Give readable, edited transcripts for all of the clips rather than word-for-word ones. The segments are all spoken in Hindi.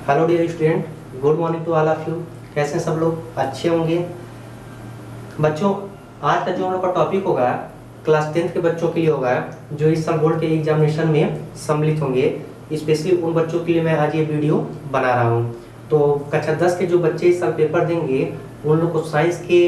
Hello dear student, good morning to all of you. कैसे हैं सब लोग? अच्छे होंगे बच्चों। आज का जो हम लोग का टॉपिक होगा क्लास 10th के बच्चों के लिए होगा, जो इस साल बोर्ड के एग्जामिनेशन में सम्मिलित होंगे। स्पेशली उन बच्चों के लिए मैं आज ये वीडियो बना रहा हूँ। तो कक्षा 10 के जो बच्चे इस साल पेपर देंगे उन लोग को साइंस के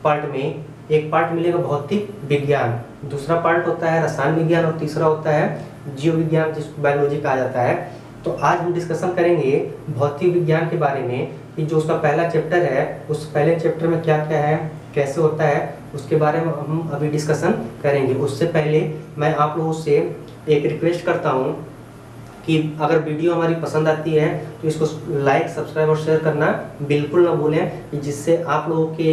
पार्ट में एक पार्ट मिलेगा भौतिक विज्ञान, दूसरा पार्ट होता है रसायन विज्ञान और तीसरा होता है जीव विज्ञान, जिसको बायोलॉजी कहा जाता है। तो आज हम डिस्कशन करेंगे भौतिक विज्ञान के बारे में कि जो उसका पहला चैप्टर है उस पहले चैप्टर में क्या क्या है, कैसे होता है, उसके बारे में हम अभी डिस्कशन करेंगे। उससे पहले मैं आप लोगों से एक रिक्वेस्ट करता हूँ कि अगर वीडियो हमारी पसंद आती है तो इसको लाइक, सब्सक्राइब और शेयर करना बिल्कुल ना भूलें, जिससे आप लोगों के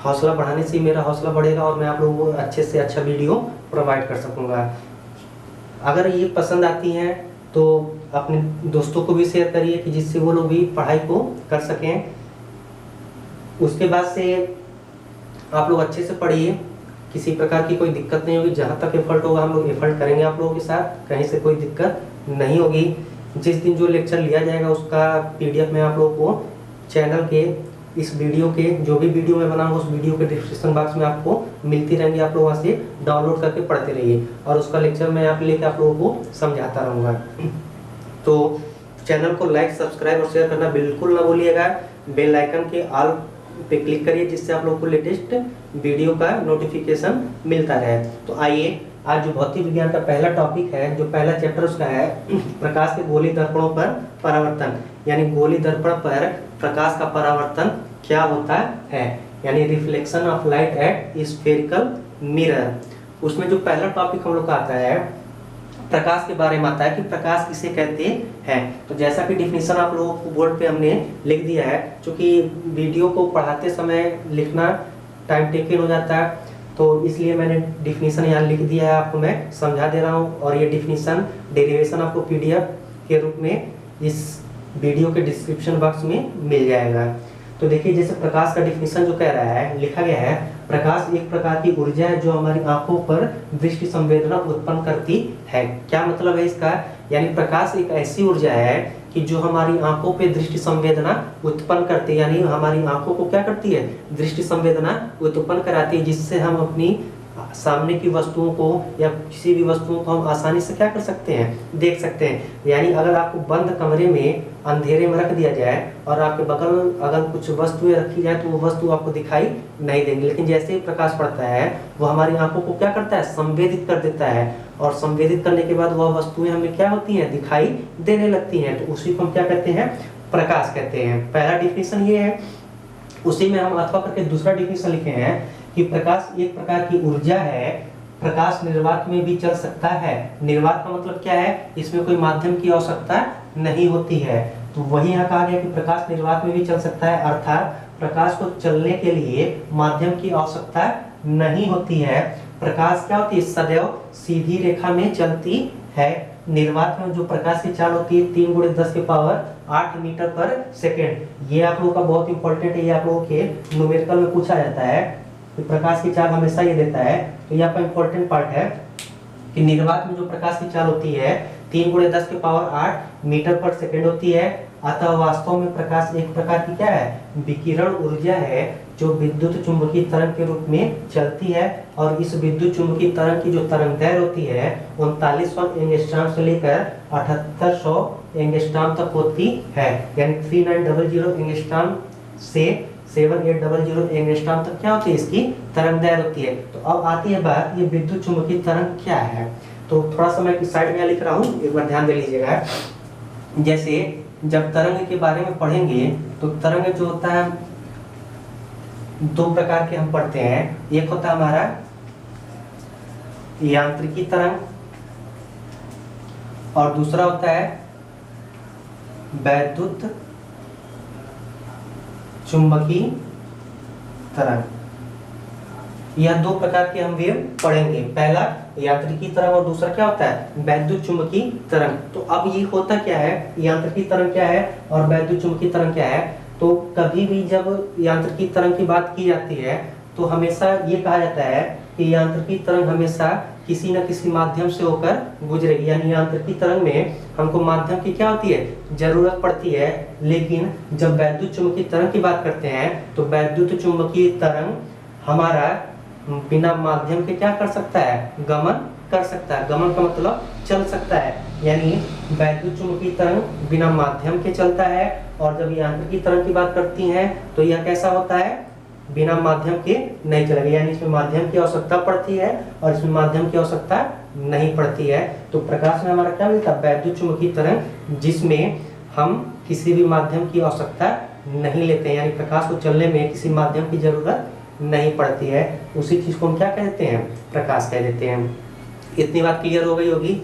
हौसला बढ़ाने से मेरा हौसला बढ़ेगा और मैं आप लोगों को अच्छे से अच्छा वीडियो प्रोवाइड कर सकूँगा। अगर ये पसंद आती हैं तो अपने दोस्तों को भी शेयर करिए कि जिससे वो लोग भी पढ़ाई को कर सकें। उसके बाद से आप लोग अच्छे से पढ़िए, किसी प्रकार की कोई दिक्कत नहीं होगी। जहाँ तक एफर्ट होगा हम लोग एफर्ट करेंगे आप लोगों के साथ, कहीं से कोई दिक्कत नहीं होगी। जिस दिन जो लेक्चर लिया जाएगा उसका PDF मैं आप लोगों को चैनल के इस वीडियो के जो भी वीडियो मैं बनाऊंगा उस वीडियो के डिस्क्रिप्शन बॉक्स में आपको मिलती रहेंगी। आप लोग वहाँ से डाउनलोड करके पढ़ते रहिए और उसका लेक्चर मैं यहाँ पे लेके आप लोगों को समझाता रहूँगा। तो चैनल को लाइक, सब्सक्राइब और शेयर करना बिल्कुल ना भूलिएगा। बेल आइकन के ऑल पे क्लिक करिए जिससे आप लोग को लेटेस्ट वीडियो का नोटिफिकेशन मिलता रहे। तो आइए आज जो भौतिक विज्ञान का पहला टॉपिक है, जो पहला चैप्टर उसका है प्रकाश के गोली दर्पणों पर परावर्तन, यानी गोली दर्पण पर प्रकाश का परावर्तन क्या होता है, यानी reflection of light at spherical mirror. उसमें जो पहला टॉपिक हम लोग का आता है प्रकाश के बारे में आता है कि प्रकाश किसे कहते हैं। तो जैसा कि डिफिनीशन आप लोगों को बोर्ड पे हमने लिख दिया है, क्योंकि वीडियो को पढ़ाते समय लिखना टाइम टेकन हो जाता है, तो इसलिए मैंने डिफिनीशन यहाँ लिख दिया है, आपको मैं समझा दे रहा हूँ। और ये डिफिनीशन डेरिवेशन आपको PDF के रूप में इस वीडियो के डिस्क्रिप्शन बॉक्स में मिल जाएगा। तो देखिए जैसे प्रकाश का डिफिनीशन जो कह रहा है, लिखा गया है प्रकाश एक प्रकार की ऊर्जा है जो हमारी आंखों पर दृष्टि संवेदना उत्पन्न करती है। क्या मतलब है इसका? यानी प्रकाश एक ऐसी ऊर्जा है कि जो हमारी आंखों पे दृष्टि संवेदना उत्पन्न करती है, यानी हमारी आंखों को क्या करती है, दृष्टि संवेदना उत्पन्न कराती है, जिससे हम अपनी सामने की वस्तुओं को या किसी भी वस्तुओं को हम आसानी से क्या कर सकते हैं, देख सकते हैं। यानी अगर आपको बंद कमरे में अंधेरे में रख दिया जाए और आपके बगल अगर कुछ वस्तुएं रखी जाए तो वो वस्तु आपको दिखाई नहीं देंगी, लेकिन जैसे ही प्रकाश पड़ता है वो हमारी आंखों को क्या करता है, संवेदित कर देता है, और संवेदित करने के बाद वह वस्तुएं हमें क्या होती हैं, दिखाई देने लगती हैं। तो उसी को हम क्या कहते हैं, प्रकाश कहते हैं। पहला डिफिनीशन ये है। उसी में हम अथवा करके दूसरा डिफिनीशन लिखे हैं कि प्रकाश एक प्रकार की ऊर्जा है, प्रकाश निर्वात में भी चल सकता है। निर्वात का मतलब क्या है, इसमें कोई माध्यम की आवश्यकता नहीं होती है। तो वही यहाँ कहा गया कि प्रकाश निर्वात में भी चल सकता है, अर्थात प्रकाश को चलने के लिए माध्यम की आवश्यकता नहीं होती है। प्रकाश क्या होती है, सदैव सीधी रेखा में चलती है। निर्वात में जो प्रकाश की चाल होती है 3 × 10⁸ मीटर पर सेकेंड। ये आप लोगों का बहुत इंपॉर्टेंट है, ये आप लोगों के न्यूमेरिकल में पूछा जाता है कि प्रकाश की चाल हमेशा ये देता है। तो यहाँ पर इंपॉर्टेंट पार्ट है कि निर्वात में जो प्रकाश की चाल होती है 3 × 10⁸ मीटर पर सेकेंड होती है। अतः वास्तव में प्रकाश एक प्रकार की क्या है, विकिरण ऊर्जा है जो विद्युत चुंबकीय तरंग के रूप में चलती है। और इस विद्युत चुंबकीय तरंग की जो तरंगदैर्घ्य होती है 3900 एंगस्ट्रॉम से लेकर 7800 एंगस्ट्रॉम तक होती है, यानी 3900 एंगस्ट्रॉम से 7800 एंगस्ट्रॉम तक क्या होती है, इसकी तरंगदैर्घ्य होती है। तो अब आती है बात, ये विद्युत चुंबकीय तरंग क्या है। तो थोड़ा सा मैं साइड में लिख रहा हूँ, एक बार ध्यान दे लीजिएगा। जैसे जब तरंग के बारे में पढ़ेंगे तो तरंग जो होता है 2 प्रकार के हम पढ़ते हैं। एक होता है हमारा यांत्रिकी तरंग और दूसरा होता है वैद्युत चुंबकीय तरंग। यह 2 प्रकार के हम वेव पढ़ेंगे, पहला यांत्रिकी तरंग और दूसरा क्या होता है, वैद्युत चुंबकीय तरंग। तो अब ये होता क्या है, यांत्रिकी तरंग क्या है और वैद्युत चुंबकीय तरंग क्या है। तो कभी भी जब यांत्रिकी तरंग की बात की जाती है तो हमेशा ये कहा जाता है कि यांत्रिकी तरंग हमेशा किसी न किसी माध्यम से होकर गुजरेगी। यानी यांत्रिकी तरंग में हमको माध्यम की क्या होती है, जरूरत पड़ती है। लेकिन जब वैद्युत चुम्बकीय तरंग की बात करते हैं तो वैद्युत चुम्बकीय तरंग हमारा बिना माध्यम के क्या कर सकता है, गमन कर सकता है। गमन का मतलब चल सकता है। यानी वैद्युत चुम्बकीय तरंग बिना माध्यम के चलता है, और जब यांत्रिकी तरंग की बात करती हैं तो यह कैसा होता है, बिना माध्यम के नहीं चलेगा। यानी इसमें माध्यम की आवश्यकता पड़ती है और इसमें माध्यम की आवश्यकता नहीं पड़ती है। तो प्रकाश में हमारा क्या मिलता है, वैद्युत चुम्बकीय तरंग, जिसमें हम किसी भी माध्यम की आवश्यकता नहीं लेते हैं। यानी प्रकाश को चलने में किसी माध्यम की जरूरत नहीं पड़ती है। उसी चीज को हम क्या कह देते हैं, प्रकाश कह देते हैं। इतनी बात क्लियर हो गई होगी।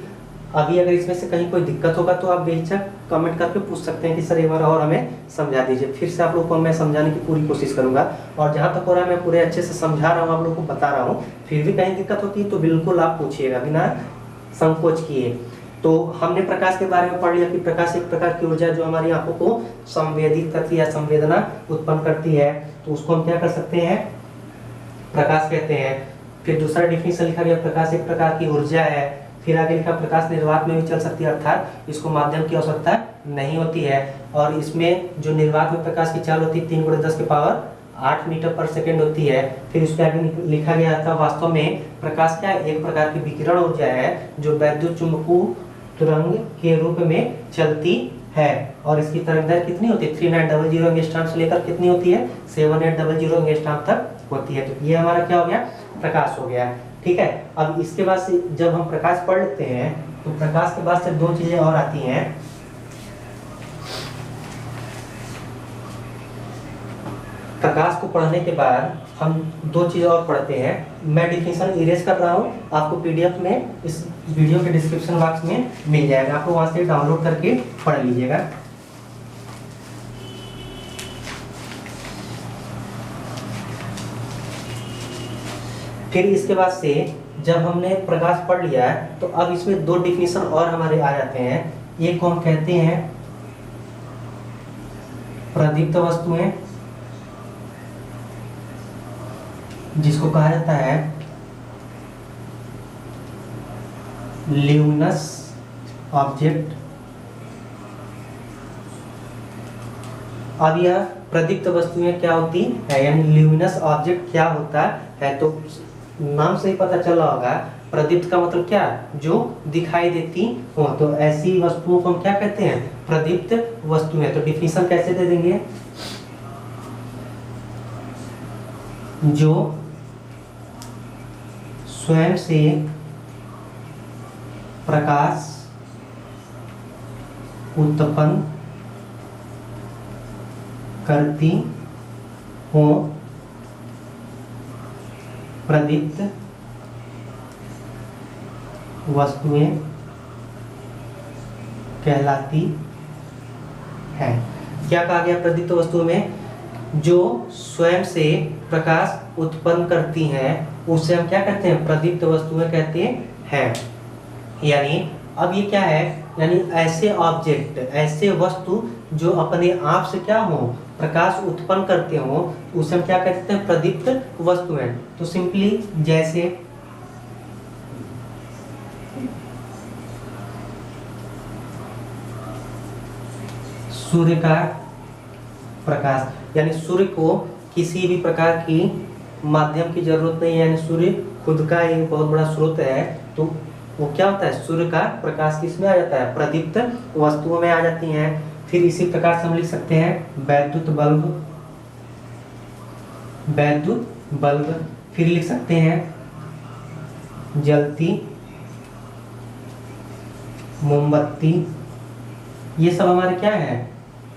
अभी अगर इसमें से कहीं कोई दिक्कत होगा तो आप बेहिचक कमेंट करके पूछ सकते हैं कि सर एक बार और हमें समझा दीजिए। फिर से आप लोगों को मैं समझाने की पूरी कोशिश करूंगा, और जहां तक हो रहा है मैं पूरे अच्छे से समझा रहा हूँ, आप लोगों को बता रहा हूँ। फिर भी कहीं दिक्कत होती है तो बिल्कुल आप पूछिएगा बिना संकोच किए। तो हमने प्रकाश के बारे में पढ़ लिया कि प्रकाश एक प्रकार की ऊर्जा जो हमारी आंखों को संवेदित करती है, संवेदना उत्पन्न करती है, तो उसको हम क्या कर सकते हैं, प्रकाश कहते हैं। फिर दूसरा डिफिनेशन लिखा गया, प्रकाश एक प्रकार की ऊर्जा है। फिर आगे लिखा, प्रकाश निर्वात में भी चल सकती है, अर्थात इसको माध्यम की आवश्यकता नहीं होती है। और इसमें जो निर्वात में प्रकाश की चाल होती है 3 × 10⁸ मीटर पर सेकेंड होती है। फिर उसके आगे लिखा गया था, वास्तव में प्रकाश क्या है, एक प्रकार की विकिरण ऊर्जा है जो वैद्युत चुम्बकीय तरंग के रूप में चलती है। और इसकी तरंगदैर्घ्य कितनी होती है, 3900 एंगस्ट्रॉम से लेकर कितनी होती है, 7800 एंगस्ट्रॉम तक होती है। तो ये हमारा क्या हो गया, प्रकाश हो गया। ठीक है। अब इसके बाद से जब हम प्रकाश पढ़ लेते हैं तो प्रकाश के बाद से 2 चीजें और आती हैं। प्रकाश को पढ़ने के बाद हम 2 चीजें और पढ़ते हैं। मैं डिफिनेशन इरेज कर रहा हूँ, आपको पीडीएफ में इस वीडियो के डिस्क्रिप्शन बॉक्स में मिल जाएगा, आपको वहां से डाउनलोड करके पढ़ लीजिएगा। फिर इसके बाद से जब हमने प्रकाश पढ़ लिया है तो अब इसमें 2 डिफिनेशन और हमारे आ जाते हैं। एक को हम कहते हैं प्रदीप्त वस्तुएं, जिसको कहा जाता है ल्यूमिनस ऑब्जेक्ट। अब यह प्रदीप्त वस्तुएं क्या होती है, यानी ल्यूमिनस ऑब्जेक्ट क्या होता है, तो नाम से ही पता चला होगा, प्रदीप्त का मतलब क्या, जो दिखाई देती हो। तो ऐसी वस्तुओं को हम क्या कहते हैं, प्रदीप्त वस्तुएं। तो डिफिनेशन कैसे दे देंगे, जो स्वयं से प्रकाश उत्पन्न करती हो, प्रदीप्त वस्तुएं कहलाती है। क्या कहा गया, प्रदीप्त वस्तुओं में जो स्वयं से प्रकाश उत्पन्न करती हैं उसे हम क्या कहते हैं, प्रदीप्त वस्तुएं कहते हैं। यानी अब ये क्या है, यानी ऐसे ऑब्जेक्ट, ऐसे वस्तु जो अपने आप से क्या हो, प्रकाश उत्पन्न करते हो, उसे हम क्या कहते हैं, प्रदीप्त वस्तुएं। तो सिंपली जैसे सूर्य का प्रकाश, यानी सूर्य को किसी भी प्रकार की माध्यम की जरूरत नहीं है, यानी सूर्य खुद का एक बहुत बड़ा स्रोत है। तो वो क्या होता है, सूर्य का प्रकाश किसमें आ जाता है, प्रदीप्त वस्तुओं में आ जाती हैं। फिर इसी प्रकार से हम लिख सकते हैं वैद्युत बल्ब, वैद्युत बल्ब। फिर लिख सकते हैं जलती मोमबत्ती। ये सब हमारे क्या है,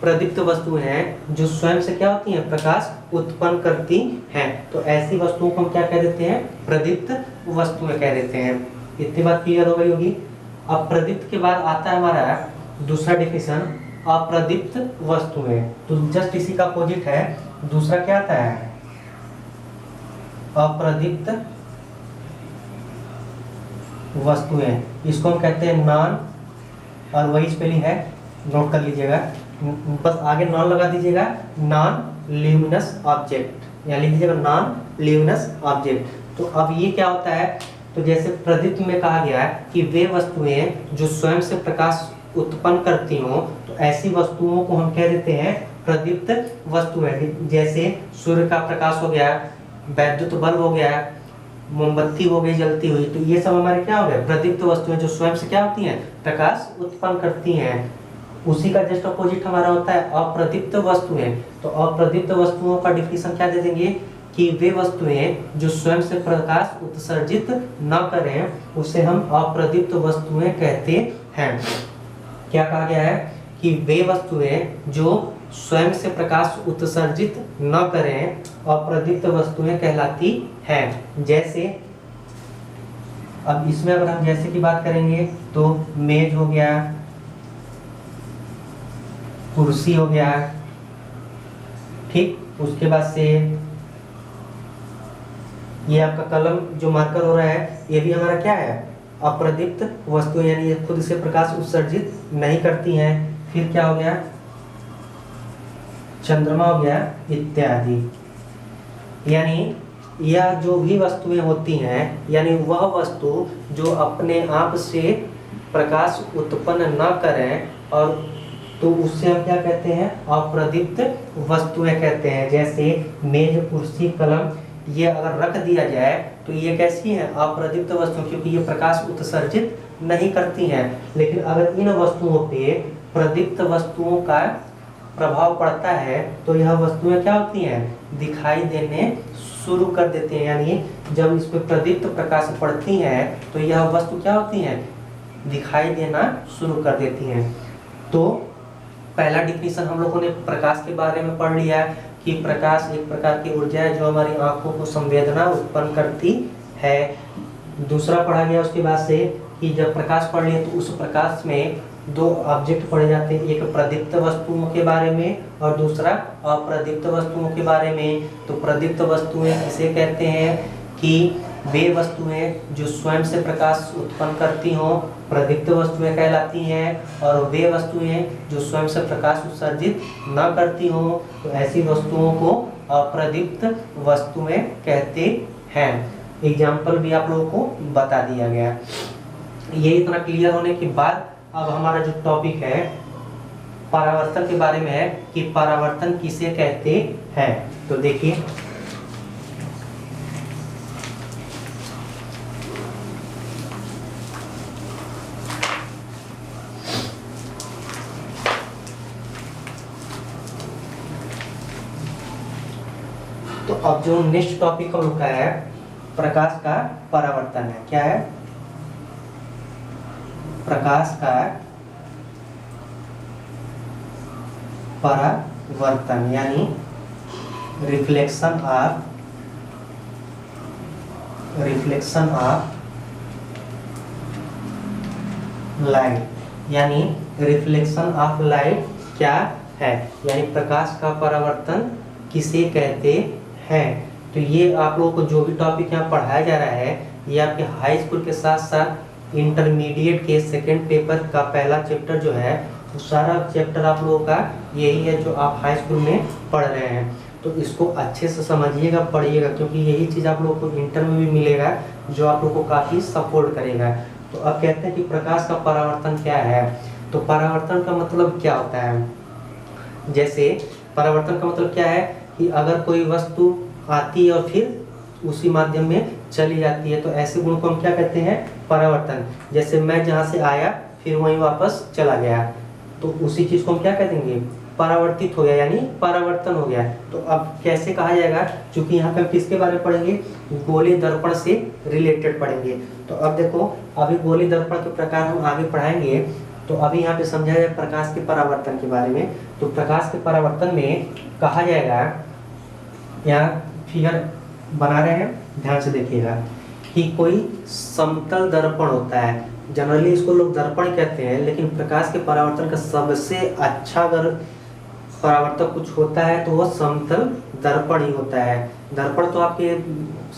प्रदीप्त वस्तुएं हैं जो स्वयं से क्या होती हैं, प्रकाश उत्पन्न करती हैं। तो ऐसी वस्तुओं को हम क्या कह देते हैं, प्रदीप्त वस्तुएं कह देते हैं। इतनी बात क्लियर हो गई होगी। अब प्रदीप्त के बाद आता है हमारा दूसरा डिफिनेशन, अप्रदीप्त वस्तुएं। तो जस्ट इसी का अपोजिट है, दूसरा क्या आता है, अप्रदीप्त वस्तुएं। इसको हम कहते हैं नॉन, और वही स्पेलिंग है, नोट कर लीजिएगा, बस आगे नॉन लगा दीजिएगा, नॉन ल्यूमिनस ऑब्जेक्ट, या लिख लीजिएगा नॉन ल्यूमिनस ऑब्जेक्ट। तो अब ये क्या होता है, तो जैसे प्रदीप्त में कहा गया है कि वे वस्तुएं जो स्वयं से प्रकाश उत्पन्न करती हो, तो ऐसी वस्तुओं को हम कह देते हैं प्रदीप्त वस्तुएं। जैसे सूर्य का प्रकाश हो गया, वैद्युत बल्ब हो गया, मोमबत्ती हो गई जलती हुई, तो ये सब हमारे क्या हो गए प्रदीप्त वस्तुएं जो स्वयं से क्या होती हैं प्रकाश उत्पन्न करती हैं। उसी का जस्ट अपोजिट हमारा होता है अप्रदीप्त वस्तुएं। तो अप्रदीप्त वस्तुओं का डिफिनेशन क्या दे देंगे कि वे वस्तुएं जो स्वयं से प्रकाश उत्सर्जित न करें, उसे हम अप्रदीप्त वस्तुएं कहते हैं। क्या कहा गया है कि वे वस्तुएं जो स्वयं से प्रकाश उत्सर्जित न करें अप्रदीप्त वस्तुएं कहलाती हैं। जैसे अब इसमें अगर हम जैसे की बात करेंगे तो मेज हो गया, कुर्सी हो गया, ठीक। उसके बाद से ये आपका कलम जो मार्कर हो रहा है, ये भी हमारा क्या है अप्रदीप्त वस्तु, यानी ये खुद से प्रकाश उत्सर्जित नहीं करती हैं। फिर क्या हो गया चंद्रमा हो गया इत्यादि। यानी यह जो भी वस्तुएं होती हैं, यानी वह वस्तु जो अपने आप से प्रकाश उत्पन्न न करें, और तो उससे हम क्या कहते हैं अप्रदीप्त वस्तुएं कहते हैं। जैसे मेज, कुर्सी, कलम, ये अगर रख दिया जाए तो ये कैसी है अप्रदीप्त वस्तु, क्योंकि ये प्रकाश उत्सर्जित नहीं करती हैं। लेकिन अगर इन वस्तुओं पे प्रदीप्त वस्तुओं का प्रभाव पड़ता है तो यह वस्तुएं क्या होती हैं दिखाई देने शुरू कर देती हैं। यानी जब इस पे प्रदीप्त प्रकाश पड़ती है तो यह वस्तु क्या होती हैं दिखाई देना शुरू कर देती हैं। तो पहला डिफिनेशन हम लोगों ने प्रकाश के बारे में पढ़ लिया कि प्रकाश एक प्रकार की ऊर्जा है जो हमारी आंखों को संवेदना उत्पन्न करती है। दूसरा पढ़ा गया उसके बाद से कि जब प्रकाश पढ़ लिए तो उस प्रकाश में दो ऑब्जेक्ट पढ़े जाते हैं, एक प्रदीप्त वस्तुओं के बारे में और दूसरा अप्रदीप्त वस्तुओं के बारे में। तो प्रदीप्त वस्तुएं इसे कहते हैं कि वे वस्तुएं जो स्वयं से प्रकाश उत्पन्न करती हों प्रदीप्त वस्तुएं कहलाती हैं, और वे वस्तुएं जो स्वयं से प्रकाश उत्सर्जित न करती हों तो ऐसी वस्तुओं को अप्रदीप्त वस्तुएं कहते हैं। एग्जाम्पल भी आप लोगों को बता दिया गया। ये इतना क्लियर होने के बाद अब हमारा जो टॉपिक है परावर्तन के बारे में है कि परावर्तन किसे कहते हैं। तो देखिए तो अब जो नेक्स्ट टॉपिक हम लोग का है प्रकाश का परावर्तन है। क्या है प्रकाश का परावर्तन, यानी रिफ्लेक्शन ऑफ लाइट। यानी रिफ्लेक्शन ऑफ लाइट क्या है, यानी प्रकाश का परावर्तन किसे कहते हैं। तो ये आप लोगों को जो भी टॉपिक यहाँ पढ़ाया जा रहा है ये आपके हाई स्कूल के साथ साथ इंटरमीडिएट के सेकेंड पेपर का पहला चैप्टर जो है वो सारा चैप्टर आप लोगों का यही है जो आप हाई स्कूल में पढ़ रहे हैं। तो इसको अच्छे से समझिएगा, पढ़िएगा, क्योंकि यही चीज़ आप लोगों को इंटर में भी मिलेगा जो आप लोगों को काफ़ी सपोर्ट करेगा। तो अब कहते हैं कि प्रकाश का परावर्तन क्या है। तो परावर्तन का मतलब क्या होता है, जैसे परावर्तन का मतलब क्या है कि अगर कोई वस्तु आती है और फिर उसी माध्यम में चली जाती है तो ऐसे गुण को हम क्या कहते हैं परावर्तन। जैसे मैं जहाँ से आया फिर वहीं वापस चला गया तो उसी चीज़ को हम क्या कह देंगे परावर्तित हो गया, यानी परावर्तन हो गया। तो अब कैसे कहा जाएगा, क्योंकि यहाँ पे हम किसके बारे में पढ़ेंगे गोली दर्पण से रिलेटेड पढ़ेंगे। तो अब देखो अभी गोली दर्पण के प्रकार हम आगे पढ़ाएंगे। तो अभी यहाँ पे समझा जाए प्रकाश के परावर्तन के बारे में। तो प्रकाश के परावर्तन में कहा जाएगा, यहाँ फिगर बना रहे हैं ध्यान से देखिएगा, कि कोई समतल दर्पण होता है, जनरली इसको लोग दर्पण कहते हैं, लेकिन प्रकाश के परावर्तन का सबसे अच्छा अगर परावर्तक कुछ होता है तो वह समतल दर्पण ही होता है। दर्पण तो आपके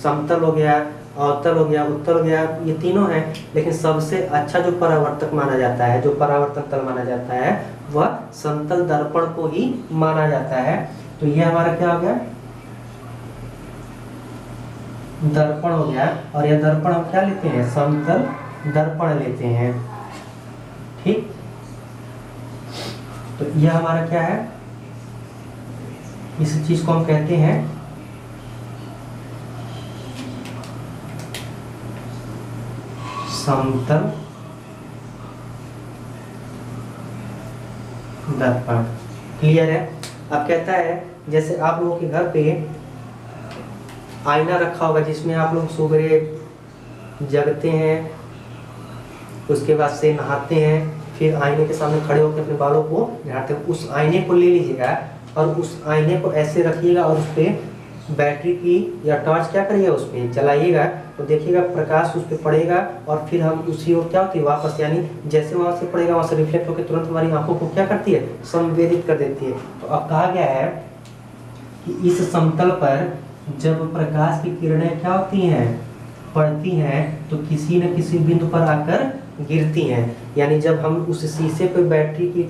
समतल हो गया, अवतल हो गया, उत्तल हो गया, ये तीनों हैं, लेकिन सबसे अच्छा जो परावर्तक माना जाता है, जो परावर्तन तल माना जाता है, वह समतल दर्पण को ही माना जाता है। तो ये हमारा क्या हो गया दर्पण हो गया, और यह दर्पण हम क्या लेते हैं, समतल दर्पण लेते हैं। ठीक, तो यह हमारा क्या है, इस चीज को हम कहते हैं समतल दर्पण। क्लियर है। अब कहता है जैसे आप लोगों के घर पे आईना रखा होगा जिसमें आप लोग सुबह जगते हैं, उसके बाद से नहाते हैं, फिर आईने के सामने खड़े होकर अपने बालों को झाड़ते हैं। उस आईने को ले लीजिएगा और उस आईने को ऐसे रखिएगा और उस पर बैटरी की या टॉर्च क्या करिएगा, उस पर जलाइएगा, तो देखिएगा प्रकाश उस पर पड़ेगा और फिर हम उसी ओर क्या होती है वापस, यानी जैसे वहाँ से पड़ेगा वहाँ से रिफ्लेक्ट होकर तुरंत हमारी आंखों को क्या करती है, संवेदित कर देती है। तो अब कहा गया है कि इस समतल पर जब प्रकाश की किरणें क्या होती हैं, पड़ती हैं, तो किसी न किसी बिंदु पर आकर गिरती हैं। यानी जब हम उस शीशे पर बैटरी की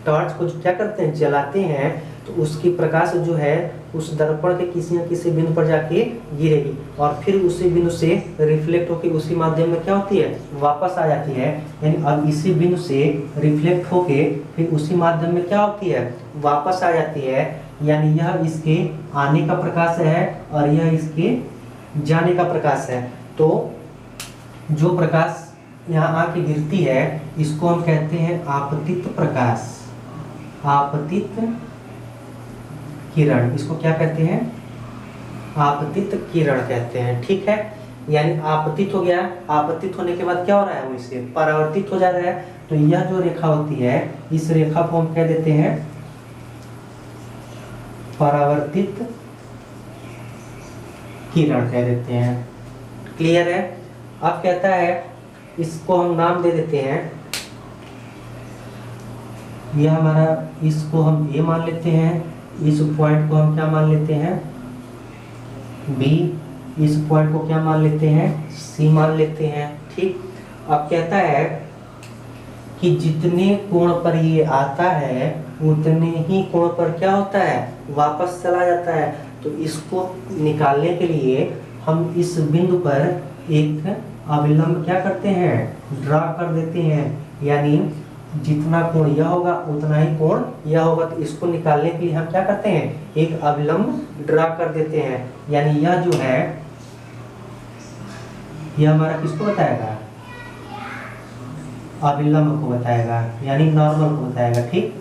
टॉर्च को क्या करते हैं, जलाते हैं, तो उसकी प्रकाश जो है उस दर्पण के किसी न किसी बिंदु पर जाके गिरेगी और फिर उसी बिंदु से रिफ्लेक्ट होकर उसी माध्यम में क्या होती है, वापस आ जाती है। यानी अब इसी बिंदु से रिफ्लेक्ट होके फिर उसी माध्यम में क्या होती है, वापस आ जाती है। यानी यह इसके आने का प्रकाश है और यह इसके जाने का प्रकाश है। तो जो प्रकाश यहाँ आके गिरती है इसको हम कहते हैं आपतित प्रकाश, आपतित किरण। इसको क्या कहते हैं, आपतित किरण कहते हैं। ठीक है, यानी आपतित हो गया, आपतित होने के बाद क्या हो रहा है, वो इससे परावर्तित हो जा रहा है। तो यह जो रेखा होती है इस रेखा को हम कह देते हैं परावर्तित किरण कह देते हैं। क्लियर है। अब कहता है इसको हम नाम दे देते हैं, यह हमारा, इसको हम ए मान लेते हैं, इस पॉइंट को हम क्या मान लेते हैं, बी, इस पॉइंट को क्या मान लेते हैं, सी मान लेते हैं। ठीक, अब कहता है कि जितने कोण पर ये आता है उतने ही कोण पर क्या होता है, वापस चला जाता है। तो इसको निकालने के लिए हम इस बिंदु पर एक अविलंब क्या करते हैं, ड्रा कर देते हैं। यानी जितना कोण यह होगा उतना ही कोण यह होगा। तो इसको निकालने के लिए हम क्या करते हैं, एक अविलंब ड्रा कर देते हैं। यानी यह जो है यह हमारा किसको बताएगा, अविलंब को बताएगा, यानी नॉर्मल को बताएगा। ठीक,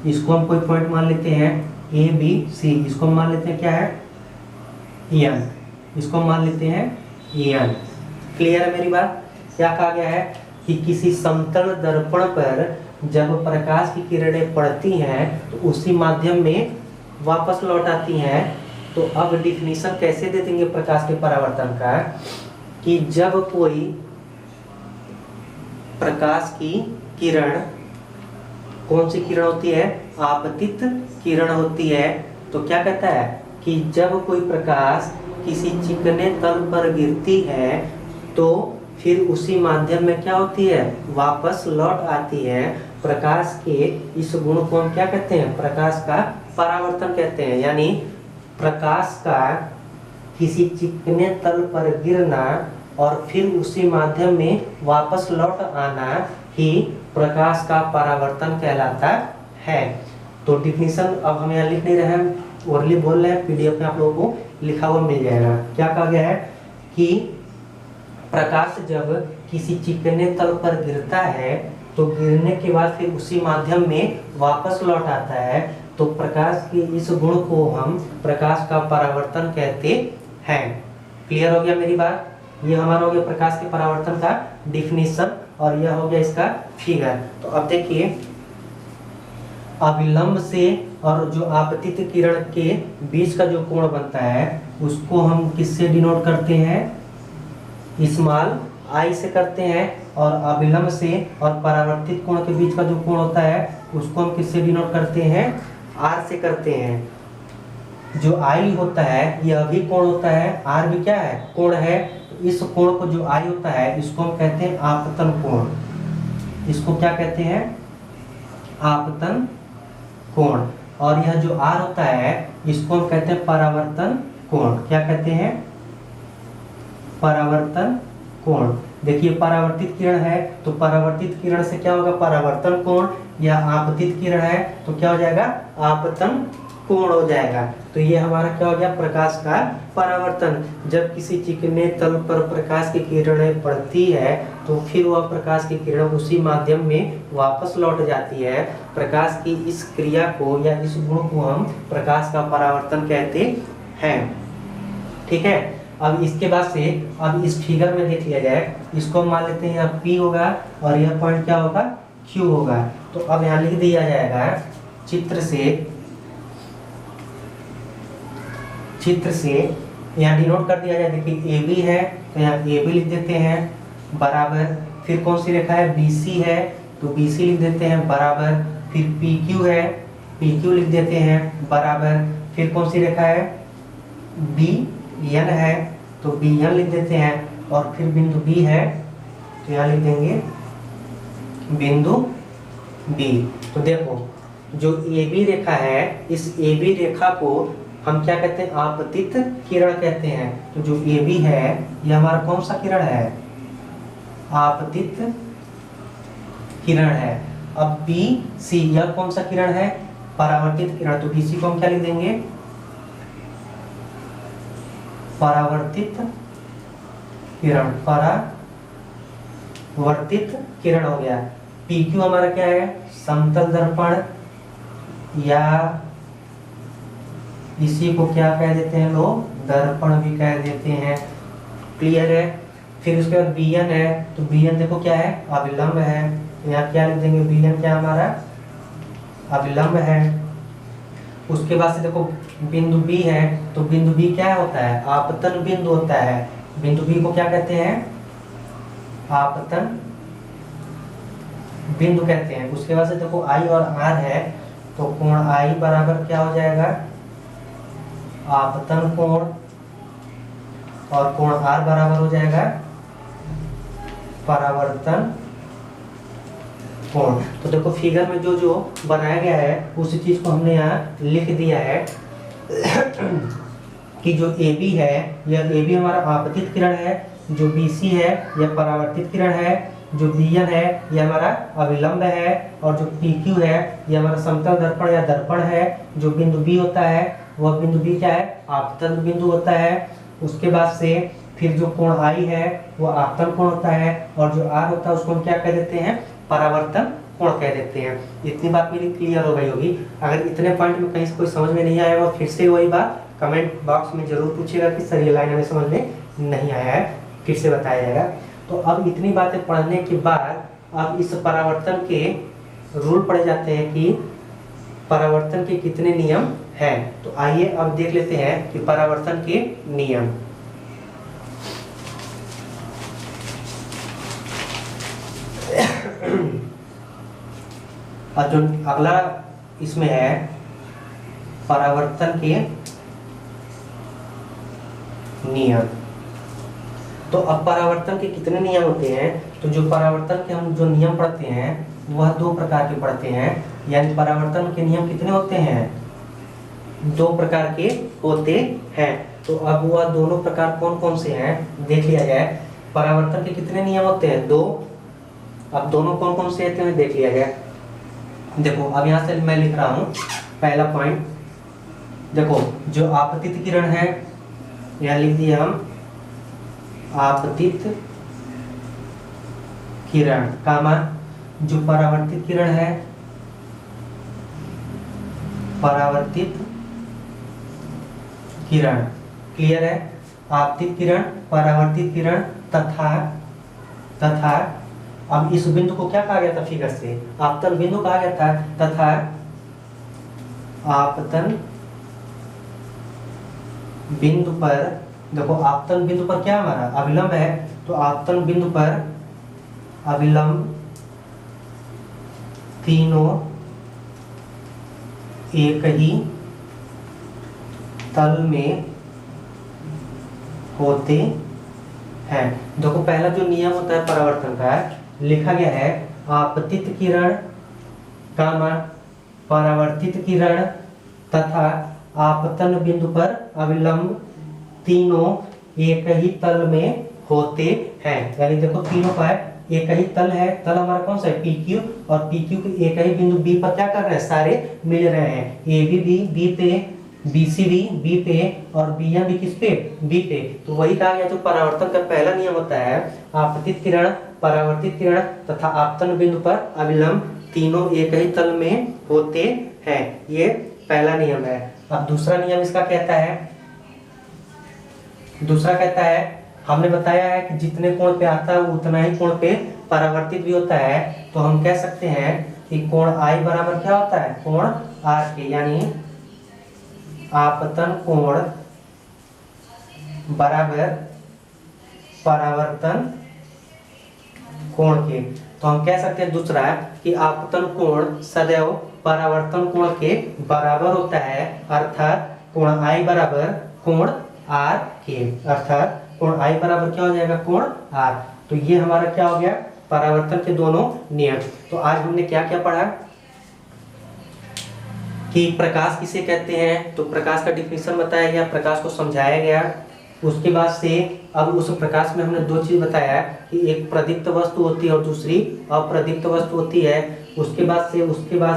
इसको हम कोई पॉइंट मान लेते हैं ए बी सी, इसको मान लेते हैं क्या है, एन, इसको मान लेते हैं एन। क्लियर है मेरी बात। क्या कहा गया है कि किसी समतल दर्पण पर जब प्रकाश की किरणें पड़ती हैं तो उसी माध्यम में वापस लौट आती हैं। तो अब डिफिनीशन कैसे दे देंगे प्रकाश के परावर्तन का, कि जब कोई प्रकाश की किरण, कौन सी किरण होती है, आपतित किरण होती है, तो क्या कहता है कि जब कोई प्रकाश किसी चिकने तल पर गिरती है तो फिर उसी माध्यम में क्या होती है, वापस लौट आती है। प्रकाश के इस गुण को हम क्या कहते हैं, प्रकाश का परावर्तन कहते हैं। यानी प्रकाश का किसी चिकने तल पर गिरना और फिर उसी माध्यम में वापस लौट आना ही प्रकाश का परावर्तन कहलाता है। तो डिफिनीशन अब हम यहाँ लिख नहीं रहे हैं, ओरली बोल रहे हैं, पीडीएफ में आप लोगों को लिखा हुआ मिल जाएगा। क्या कहा गया है कि प्रकाश जब किसी चिकने तल पर गिरता है तो गिरने के बाद फिर उसी माध्यम में वापस लौट आता है। तो प्रकाश के इस गुण को हम प्रकाश का परावर्तन कहते हैं। क्लियर हो गया मेरी बात। ये हमारा हो गया प्रकाश के परावर्तन का डिफिनीशन और यह हो गया इसका फिगर। तो अब देखिए, अविलंब से और जो आपतित किरण के बीच का जो कोण बनता है उसको हम किससे डिनोट करते हैं, स्मॉल आई से करते हैं। और अविलंब से और परावर्तित कोण के बीच का जो कोण होता है उसको हम किससे डिनोट करते हैं, आर से करते हैं। जो आई होता है यह भी कोण होता है, आर भी क्या है, कोण है। इस कोण को जो आई होता है इसको हम कहते हैं आपतन कोण। इसको क्या कहते हैं, आपतन कोण। और यह जो आर होता है इसको हम कहते हैं परावर्तन कोण। क्या कहते हैं, परावर्तन कोण। देखिए परावर्तित किरण है तो परावर्तित किरण से क्या होगा, परावर्तन कोण, या आपतित किरण है तो क्या हो जाएगा, आपतन कोण हो जाएगा। तो ये हमारा क्या हो गया, प्रकाश का परावर्तन। जब किसी चिकने तल पर प्रकाश की किरणें पड़ती है तो फिर वह प्रकाश की किरण उसी माध्यम में वापस लौट जाती है। प्रकाश की इस क्रिया को या इस गुण को हम प्रकाश का परावर्तन कहते हैं। ठीक है, अब इसके बाद से अब इस फिगर में देख लिया जाए, इसको मान लेते हैं यहाँ P होगा और यह पॉइंट क्या होगा, Q होगा। तो अब यहाँ लिख दिया जाएगा चित्र से यहाँ डिनोट कर दिया जाए। देखिए AB है तो यहाँ AB लिख देते हैं बराबर, फिर कौन सी रेखा है, BC है तो BC लिख देते हैं बराबर, फिर PQ है PQ लिख देते हैं बराबर, फिर कौन सी रेखा है, BN है तो BN लिख देते हैं, और फिर बिंदु B है तो यहाँ लिख देंगे बिंदु B। तो देखो जो AB रेखा है, इस AB रेखा को हम क्या कहते हैं, आपतित किरण कहते हैं। तो जो AB है यह हमारा कौन सा किरण है, आपतित किरण है। अब BC यह कौन सा किरण है, परावर्तित किरण। तो BC को हम क्या लिख देंगे, परावर्तित किरण, परावर्तित किरण हो गया। PQ हमारा क्या है, समतल दर्पण, या इसी को क्या कह देते हैं लोग, दर्पण भी कह देते हैं। क्लियर है। फिर उसके बाद BN है तो BN देखो क्या है, अविलंब है। तो यहाँ क्या लिख देंगे, BN क्या हमारा अविलंब है। उसके बाद से देखो बिंदु B है तो बिंदु B क्या होता है, आपतन बिंदु होता है। बिंदु B को क्या कहते हैं, आपतन बिंदु कहते हैं। उसके बाद से देखो I और R है तो कोण I बराबर क्या हो जाएगा, आपतन कोण, और कोण R बराबर हो जाएगा परावर्तन कोण। तो देखो फिगर में जो जो बनाया गया है उसी चीज को हमने यहाँ लिख दिया है कि जो AB है यह AB हमारा आपतित किरण है, जो BC है यह परावर्तित किरण है, जो BN है यह हमारा अविलंब है, और जो PQ है यह हमारा समतल दर्पण या दर्पण है। जो बिंदु B होता है वह बिंदु B क्या है, आपतन बिंदु होता है। उसके बाद से फिर जो कोण I है वह आपतन कोण होता है, और जो R होता है उसको हम क्या कह देते हैं, परावर्तन कोण कह देते हैं। इतनी बात मेरी क्लियर हो गई होगी। अगर इतने पॉइंट में कहीं से कोई समझ में नहीं आया हुआ, फिर से वही बात कमेंट बॉक्स में जरूर पूछेगा कि सर ये लाइन हमें समझ में नहीं आया है, फिर से बताया जाएगा। तो अब इतनी बातें पढ़ने के बाद अब इस परावर्तन के रूल पढ़े जाते हैं कि परावर्तन के कितने नियम हैं। तो आइए अब देख लेते हैं कि परावर्तन के नियम। और जो अगला इसमें है परावर्तन के नियम। तो अब परावर्तन के कितने नियम होते हैं, तो जो परावर्तन के हम जो नियम पढ़ते हैं वह दो प्रकार के पढ़ते हैं। यानी परावर्तन के नियम कितने होते हैं, दो प्रकार के होते हैं। तो अब वह दोनों प्रकार कौन कौन से हैं देख लिया जाए। परावर्तन के कितने नियम होते हैं, दो। अब दोनों कौन कौन से होते हैं देख लिया जाए। देखो अब यहाँ से मैं लिख रहा हूँ पहला पॉइंट। देखो जो आपतित किरण है यहाँ लिख दिया हम आपतित किरण, कामा जो परावर्तित किरण है परावर्तित किरण। क्लियर है। आपतित किरण, परावर्तित किरण तथा अब इस बिंदु को क्या कहा गया था फिगर से, आपतन बिंदु कहा गया था, तथा आपतन बिंदु पर, देखो आपतन बिंदु पर क्या हमारा अविलंब है, तो आपतन बिंदु पर अविलंब तीनों एक ही तल में होते हैं। देखो पहला जो नियम होता है परावर्तन का लिखा गया है, आपतित किरण कामा परावर्तित किरण तथा आपतन बिंदु पर अविलंब तीनों एक ही तल में होते हैं। यानी देखो तीनों का है एक ही तल है, तल हमारा कौन सा है पी क्यू, और पी क्यू के एक ही बिंदु बी पर क्या कर रहे हैं सारे मिल रहे हैं। ए बी बी पे, बी सी बी पे, और बी एम बी किस पे बी पे। तो वही कहा गया जो परावर्तन का पहला नियम होता है, आपतित किरण, परावर्तित किरण तथा आपतन बिंदु पर अभिलंब तीनों एक ही तल में होते हैं, ये पहला नियम है। अब दूसरा नियम इसका कहता है, दूसरा कहता है हमने बताया है कि जितने कोण पे आता है उतना ही कोण पे परावर्तित भी होता है। तो हम कह सकते हैं कि कोण आई बराबर क्या होता है कोण आर के, यानी आपतन कोण बराबर परावर्तन कोण के। तो हम कह सकते हैं दूसरा कि आपतन कोण सदैव परावर्तन कोण के बराबर होता है, अर्थात कोण आई बराबर कोण आर के, अर्थात कोण आई बराबर क्या हो जाएगा कोण आर। तो ये हमारा क्या हो गया परावर्तन के दोनों नियम। तो आज हमने क्या क्या पढ़ा कि प्रकाश किसे कहते हैं, तो प्रकाश का डिफिनेशन बताया गया, प्रकाश को समझाया गया। उसके बाद से अब उस प्रकाश में हमने दो चीज बताया कि एक प्रदीप्त वस्तु होती है और दूसरी अप्रदीप्त वस्तु होती है। उसके बाद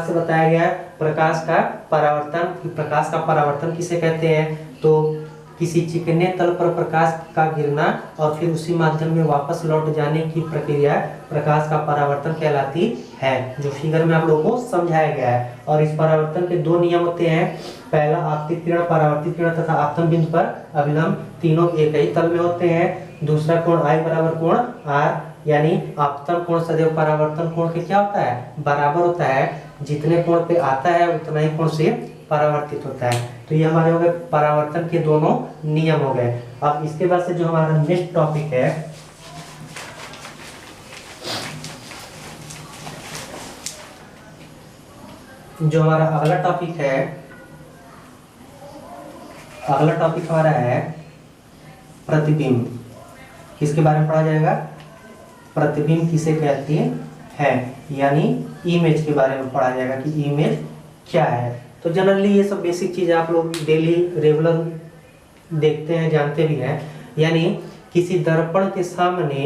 से बताया गया प्रकाश का परावर्तन, कि प्रकाश का परावर्तन किसे कहते हैं, तो किसी चिकने तल पर प्रकाश का गिरना और फिर उसी माध्यम में वापस लौट जाने की प्रक्रिया प्रकाश का परावर्तन कहलाती है, जो फिगर में आप लोगों को समझाया गया है। और इस परावर्तन के दो नियम होते हैं, पहला आपतित किरण, परावर्तित किरण तथा आपतन बिंदु पर अभिलंब तीनों एक ही तल में होते हैं। दूसरा कोण आई बराबर कोण आर, यानी आपतन कोण सदैव परावर्तन कोण के क्या होता है बराबर होता है, जितने कोण पे आता है उतना ही कोण से परावर्तित होता है। तो ये हमारे हो गए परावर्तन के दोनों नियम हो गए। अब इसके बाद से जो हमारा नेक्स्ट टॉपिक है, जो हमारा अगला टॉपिक है, अगला टॉपिक हमारा है प्रतिबिंब। किसके बारे में पढ़ा जाएगा, प्रतिबिंब किसे कहते हैं, यानी इमेज के बारे में पढ़ा जाएगा कि इमेज क्या है। तो जनरली ये सब बेसिक चीज़ आप लोग डेली रेगुलर देखते हैं, जानते भी हैं। यानी किसी दर्पण के सामने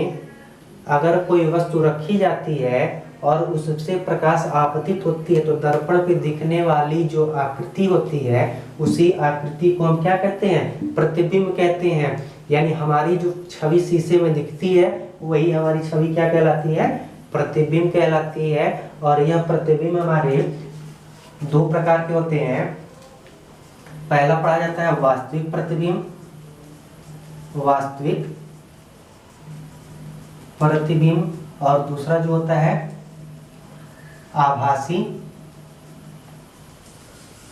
अगर कोई वस्तु रखी जाती है और उससे प्रकाश आपतित होती है, तो दर्पण पे दिखने वाली जो आकृति होती है उसी आकृति को हम क्या कहते हैं प्रतिबिंब कहते हैं। यानी हमारी जो छवि शीशे में दिखती है वही हमारी छवि क्या कहलाती है प्रतिबिंब कहलाती है। और यह प्रतिबिंब हमारे दो प्रकार के होते हैं। पहला पढ़ा जाता है वास्तविक प्रतिबिंब, वास्तविक प्रतिबिंब, और दूसरा जो होता है आभासी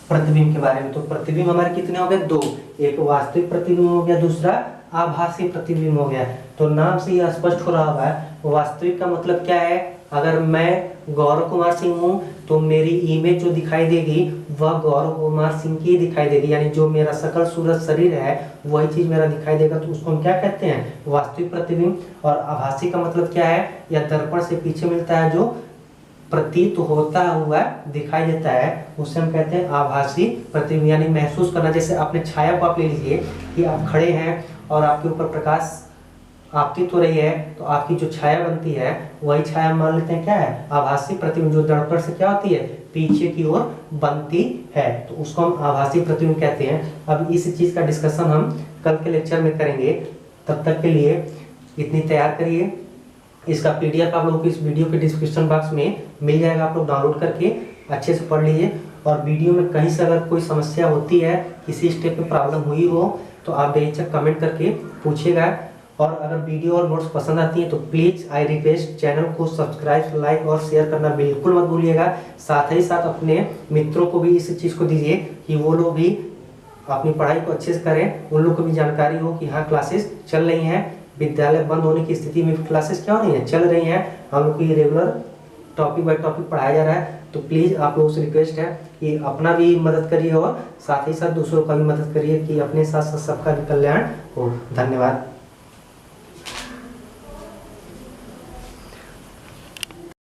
प्रतिबिंब के बारे में। तो प्रतिबिंब हमारे कितने हो गए दो, एक वास्तविक प्रतिबिंब हो गया, दूसरा आभासी प्रतिबिंब हो गया। तो नाम से ही स्पष्ट हो रहा होगा वास्तविक का मतलब क्या है, अगर मैं गौरव कुमार सिंह हूँ तो मेरी इमेज जो दिखाई देगी वह गौरव कुमार सिंह की दिखाई देगी, यानी जो मेरा सकल सूरत शरीर है वही चीज मेरा दिखाई देगा, तो उसको हम क्या कहते हैं वास्तविक प्रतिबिंब। और आभासी का मतलब क्या है, या दर्पण से पीछे मिलता है जो प्रतीत होता हुआ दिखाई देता है, उसे हम कहते हैं आभासी प्रतिबिंब। यानी महसूस करना, जैसे अपने छाया को आप ले लीजिए कि आप खड़े हैं और आपके ऊपर प्रकाश आपतित हो रही है, तो आपकी जो छाया बनती है वही छाया मान लेते हैं क्या है आभासी प्रतिबिंब, जो दर्पण से क्या होती है पीछे की ओर बनती है, तो उसको हम आभासी प्रतिबिंब कहते हैं। अब इस चीज का डिस्कशन हम कल के लेक्चर में करेंगे, तब तक के लिए इतनी तैयार करिए। इसका पीडीएफ आप लोगों को इस वीडियो के डिस्क्रिप्शन बॉक्स में मिल जाएगा, आप लोग डाउनलोड करके अच्छे से पढ़ लीजिए। और वीडियो में कहीं से अगर कोई समस्या होती है, किसी स्टेप में प्रॉब्लम हुई हो, तो आप बेहिचक कमेंट करके पूछिएगा। और अगर वीडियो और नोट्स पसंद आती हैं तो प्लीज़ आई रिक्वेस्ट चैनल को सब्सक्राइब, लाइक और शेयर करना बिल्कुल मत भूलिएगा। साथ ही साथ अपने मित्रों को भी इस चीज़ को दीजिए कि वो लोग भी अपनी पढ़ाई को अच्छे से करें, उन लोग को भी जानकारी हो कि हाँ क्लासेस चल रही हैं। विद्यालय बंद होने की स्थिति में क्लासेस क्या हो रही हैं चल रही हैं, हम लोग को ये रेगुलर टॉपिक बाय टॉपिक पढ़ाया जा रहा है। तो प्लीज़ आप लोगों से रिक्वेस्ट है कि अपना भी मदद करिए और साथ ही साथ दूसरों का भी मदद करिए कि अपने साथ साथ सबका भी कल्याण हो। धन्यवाद।